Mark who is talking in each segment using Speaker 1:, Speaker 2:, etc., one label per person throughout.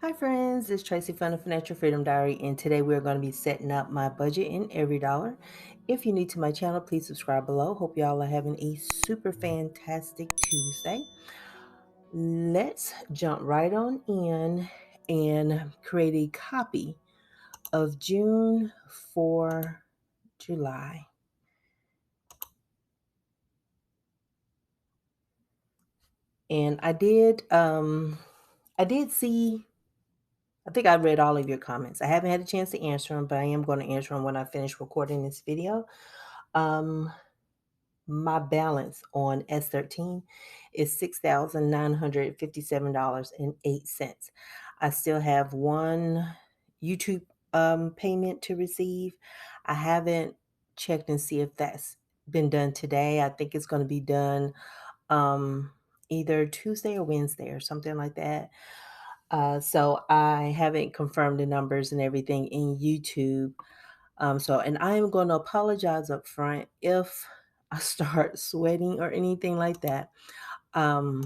Speaker 1: Hi friends, it's Tracy from the Financial Freedom Diary, and today we're going to be setting up my budget in every dollar. If you're new to my channel, please subscribe below. Hope y'all are having a super fantastic Tuesday. Let's jump right on in and create a copy of June for July. And I did see, I think I read all of your comments. I haven't had a chance to answer them, but I am going to answer them when I finish recording this video. My balance on S13 is $6,957.08. I still have one YouTube payment to receive. I haven't checked and see if that's been done today. I think it's going to be done either Tuesday or Wednesday or something like that. So I haven't confirmed the numbers and everything in YouTube. And I am going to apologize up front if I start sweating or anything like that. I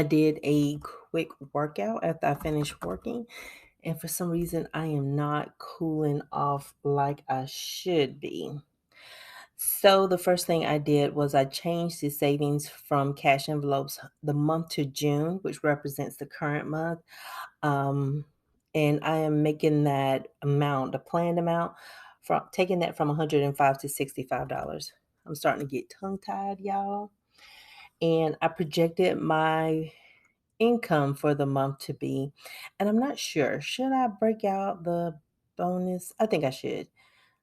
Speaker 1: did a quick workout after I finished working, and for some reason, I am not cooling off like I should be. So the first thing I did was I changed the savings from cash envelopes the month to June, which represents the current month. Um, and I am making that amount, the planned amount, from taking that from $105 to $65. I'm starting to get tongue tied, y'all. And I projected my income for the month to be, and I'm not sure, should I break out the bonus? I think I should.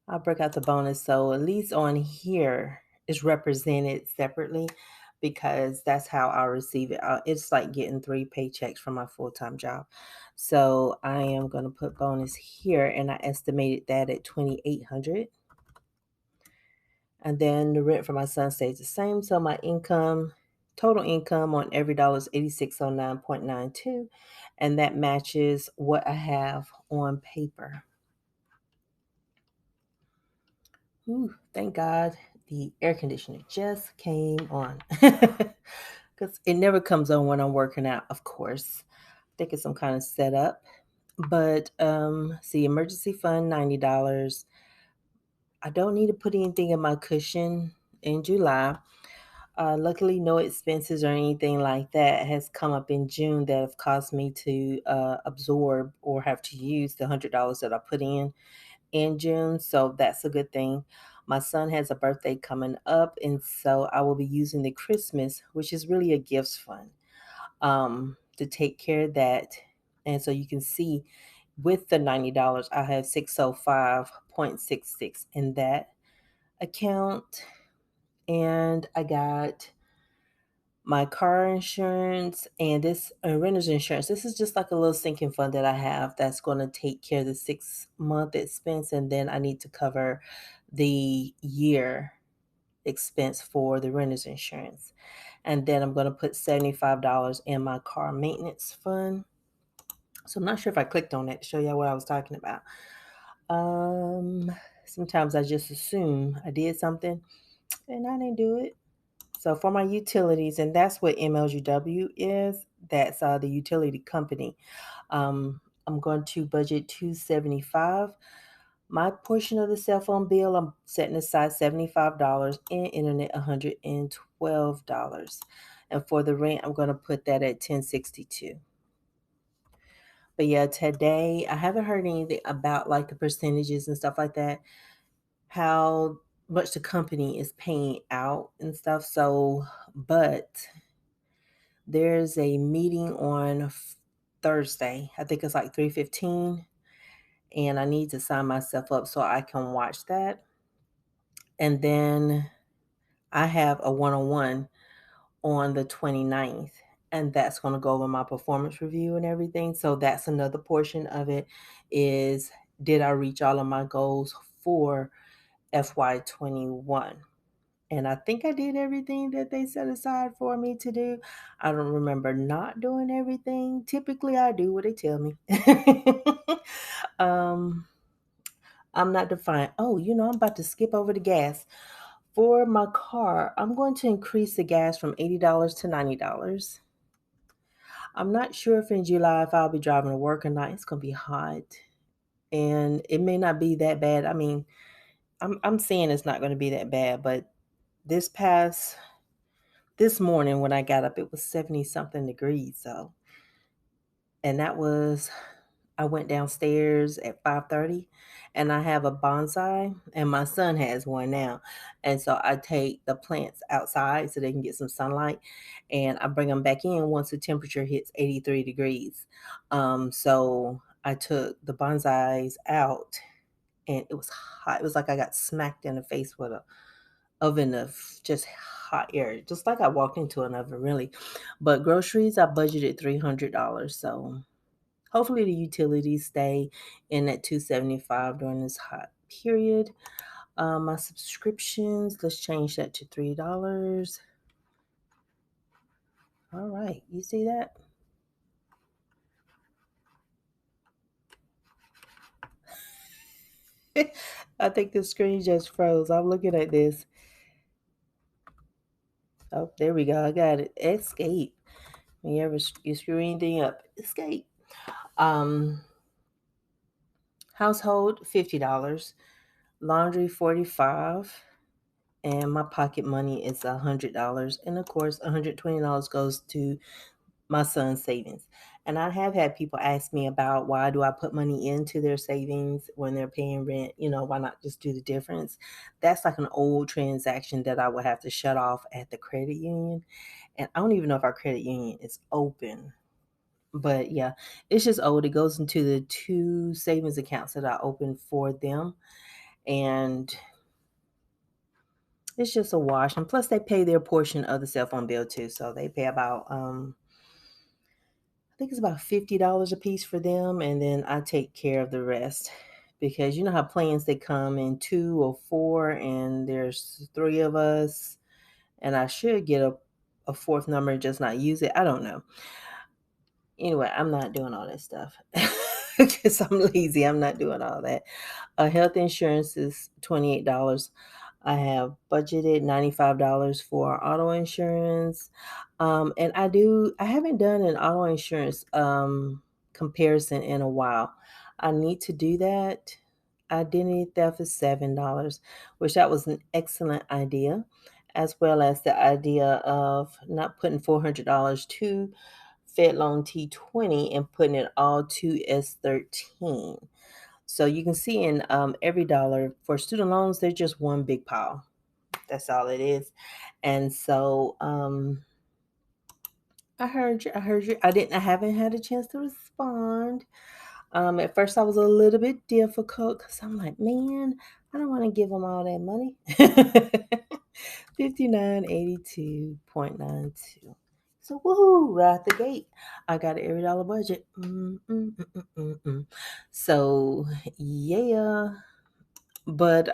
Speaker 1: I'll break out the bonus so at least on here is represented separately because that's how I'll receive it. It's like getting 3 paychecks from my full-time job. So I am going to put bonus here, and I estimated that at $2,800. And then the rent for my son stays the same. So my total income on every dollar is 8609.92, and that matches what I have on paper. Ooh, thank God the air conditioner just came on. Because it never comes on when I'm working out, of course. I think it's some kind of setup. But see, emergency fund, $90. I don't need to put anything in my cushion in July. Luckily, no expenses or anything like that has come up in June that have caused me to absorb or have to use the $100 that I put in June, so that's a good thing. My son has a birthday coming up, and so I will be using the Christmas, which is really a gifts fund, to take care of that. And so you can see with the $90, I have 605.66 in that account. And I got my car insurance and this renter's insurance. This is just like a little sinking fund that I have that's going to take care of the 6-month expense, and then I need to cover the year expense for the renter's insurance. And then I'm going to put $75 in my car maintenance fund. So I'm not sure if I clicked on that to show y'all what I was talking about. Sometimes I just assume I did something and I didn't do it. So for my utilities, and that's what MLUW is, that's the utility company. I'm going to budget $275. My portion of the cell phone bill, I'm setting aside $75, and internet $112. And for the rent, I'm going to put that at $1062. But yeah, today I haven't heard anything about like the percentages and stuff like that, how much the company is paying out and stuff. So, but there's a meeting on Thursday. I think it's like 3:15, and I need to sign myself up so I can watch that. And then I have a one-on-one on the 29th, and that's going to go over my performance review and everything. So that's another portion of it is, did I reach all of my goals for FY21? And I think I did everything that they set aside for me to do. I don't remember not doing everything. Typically, I do what they tell me. um, I'm not defined. Oh, I'm about to skip over the gas. For my car, I'm going to increase the gas from $80 to $90. I'm not sure if in July if I'll be driving to work or not. It's gonna be hot, and it may not be that bad. I mean, I'm saying it's not gonna be that bad, but this past this morning when I got up, it was 70 something degrees. So, and that was I went downstairs at 5:30, and I have a bonsai, and my son has one now. And so I take the plants outside so they can get some sunlight, and I bring them back in once the temperature hits 83 degrees. So I took the bonsais out, and it was hot. It was like I got smacked in the face with a oven of just hot air, just like I walked into an oven, really. But groceries, I budgeted $300. So hopefully the utilities stay in at 275 during this hot period. My subscriptions, let's change that to $3. All right, you see that? I think the screen just froze. I'm looking at this. Oh, there we go. I got it. Escape. When you screw anything up, escape. Um, Household $50, laundry 45, and my pocket money is $100. And of course, $120 goes to my son's savings. And I have had people ask me about why do I put money into their savings when they're paying rent? Why not just do the difference? That's like an old transaction that I would have to shut off at the credit union. And I don't even know if our credit union is open. But yeah, it's just old. It goes into the two savings accounts that I opened for them. And it's just a wash. And plus they pay their portion of the cell phone bill too. So they pay about I think it's about $50 a piece for them, and then I take care of the rest. Because you know how plans they come in two or four, and there's three of us, and I should get a fourth number and just not use it. I don't know. Anyway, I'm not doing all that stuff because I'm lazy. I'm not doing all that. Health insurance is $28. I have budgeted $95 for auto insurance. And I haven't done an auto insurance comparison in a while. I need to do that. Identity theft is $7, which that was an excellent idea, as well as the idea of not putting $400 to Fed Loan T20 and putting it all to S13. So you can see in every dollar for student loans, they're just one big pile. That's all it is. And so I heard you. I heard you. I haven't had a chance to respond. At first I was a little bit difficult because I'm like, man, I don't want to give them all that money. 5982.92. So woohoo, right at the gate. I got an every dollar budget. So yeah. But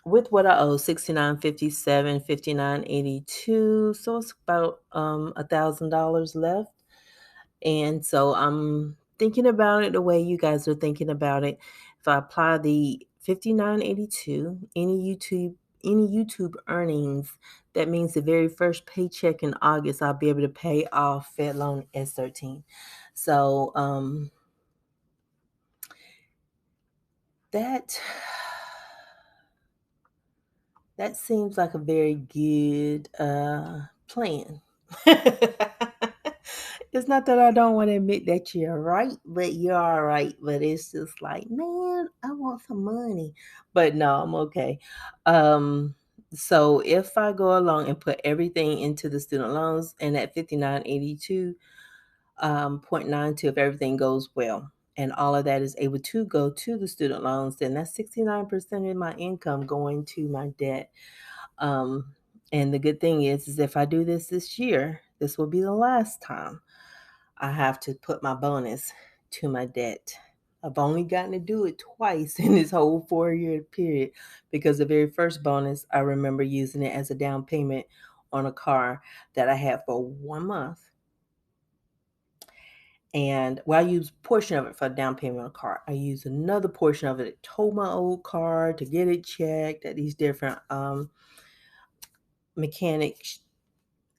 Speaker 1: with what I owe, 69.57, 59.82. So it's about $1,000 left. And so I'm thinking about it the way you guys are thinking about it. If I apply the 59.82, any YouTube earnings, that means the very first paycheck in August, I'll be able to pay off Fed Loan S13. So that seems like a very good plan. It's not that I don't want to admit that you're right, but you are right. But it's just like, man, I want some money. But no, I'm okay. So if I go along and put everything into the student loans and at 5982 0.92, if everything goes well, and all of that is able to go to the student loans, then that's 69% of my income going to my debt. Um, and the good thing is if I do this year, this will be the last time I have to put my bonus to my debt. I've only gotten to do it twice in this whole 4-year period because the very first bonus, I remember using it as a down payment on a car that I had for 1 month. And I used a portion of it for a down payment on a car. I used another portion of it to tow my old car, to get it checked at these different mechanics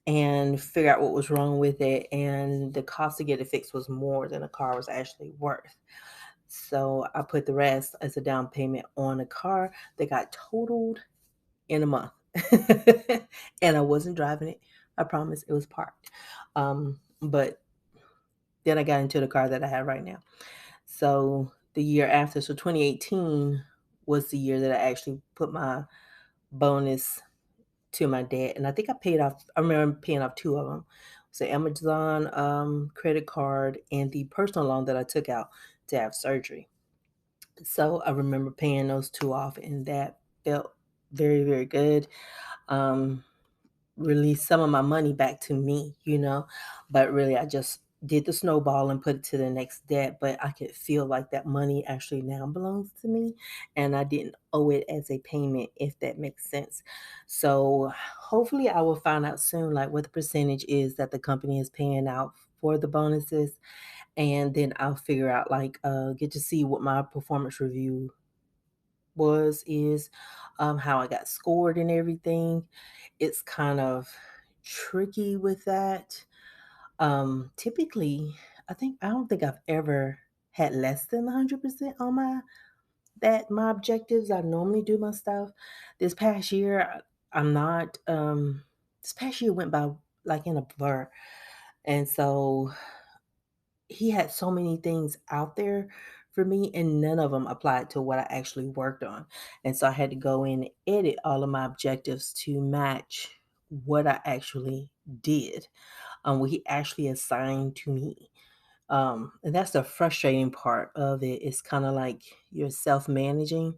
Speaker 1: and figure out what was wrong with it. And the cost to get it fixed was more than the car was actually worth. So I put the rest as a down payment on a car that got totaled in a month. And I wasn't driving it. I promise, it was parked. But then I got into the car that I have right now. So the year after, so 2018 was the year that I actually put my bonus to my dad. And I think I remember paying off two of them. It's the Amazon credit card and the personal loan that I took out to have surgery. So I remember paying those two off, and that felt very, very good. Um, Release some of my money back to me, but really I just did the snowball and put it to the next debt. But I could feel like that money actually now belongs to me, and I didn't owe it as a payment, if that makes sense. So hopefully I will find out soon, like what the percentage is that the company is paying out for the bonuses, and then I'll figure out, like, get to see what my performance review is, how I got scored and everything. It's kind of tricky with that. Typically, I don't think I've ever had less than 100% on my objectives. I normally do my stuff. This past year, I'm not. This past year went by like in a blur, and so he had so many things out there for me, and none of them applied to what I actually worked on. And so I had to go in and edit all of my objectives to match what I actually did, what he actually assigned to me. And that's the frustrating part of it. It's kind of like you're self-managing,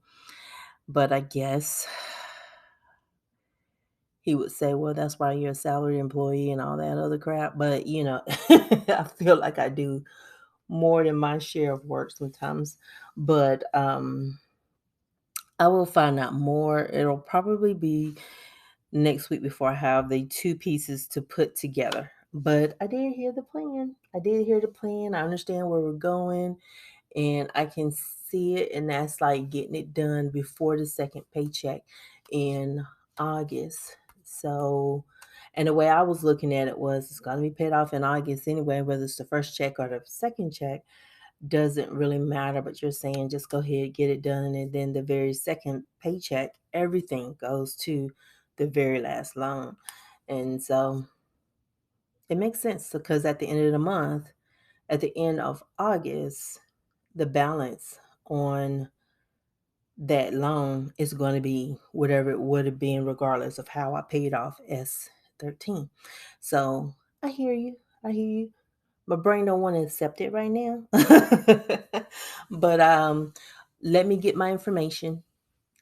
Speaker 1: but I guess he would say, well, that's why you're a salary employee and all that other crap. But, I feel like I do more than my share of work sometimes. But I will find out more. It'll probably be next week before I have the two pieces to put together. But I did hear the plan. I did hear the plan. I understand where we're going, and I can see it. And that's like getting it done before the second paycheck in August. So, and the way I was looking at it was it's going to be paid off in August anyway, whether it's the first check or the second check doesn't really matter. But you're saying just go ahead, get it done, and then the very second paycheck, everything goes to the very last loan. And so it makes sense, because at the end of the month, at the end of August, the balance on that loan is going to be whatever it would have been, regardless of how I paid off S13. So I hear you. I hear you. My brain don't want to accept it right now. But let me get my information,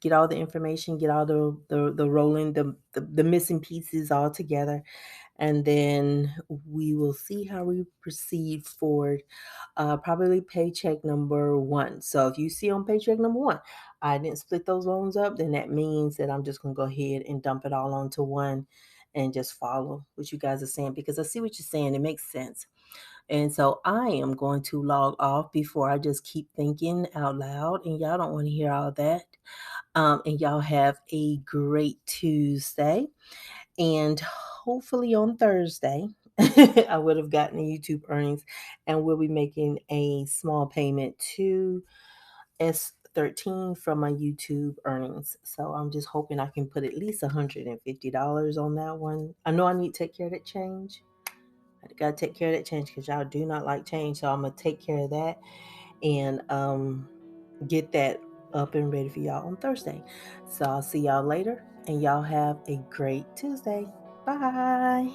Speaker 1: get all the information, get all the rolling, the missing pieces all together, and then we will see how we proceed forward. Probably paycheck number one. So if you see on paycheck number one, I didn't split those loans up, then that means that I'm just gonna go ahead and dump it all onto one and just follow what you guys are saying, because I see what you're saying. It makes sense. And so I am going to log off before I just keep thinking out loud, and y'all don't want to hear all that. And y'all have a great Tuesday. And hopefully on Thursday, I would have gotten the YouTube earnings, and we'll be making a small payment to S13 from my YouTube earnings. So I'm just hoping I can put at least $150 on that one. I know I need to take care of that change. I gotta take care of that change, because y'all do not like change. So I'm gonna take care of that and get that up and ready for y'all on Thursday. So I'll see y'all later, and y'all have a great Tuesday. Bye.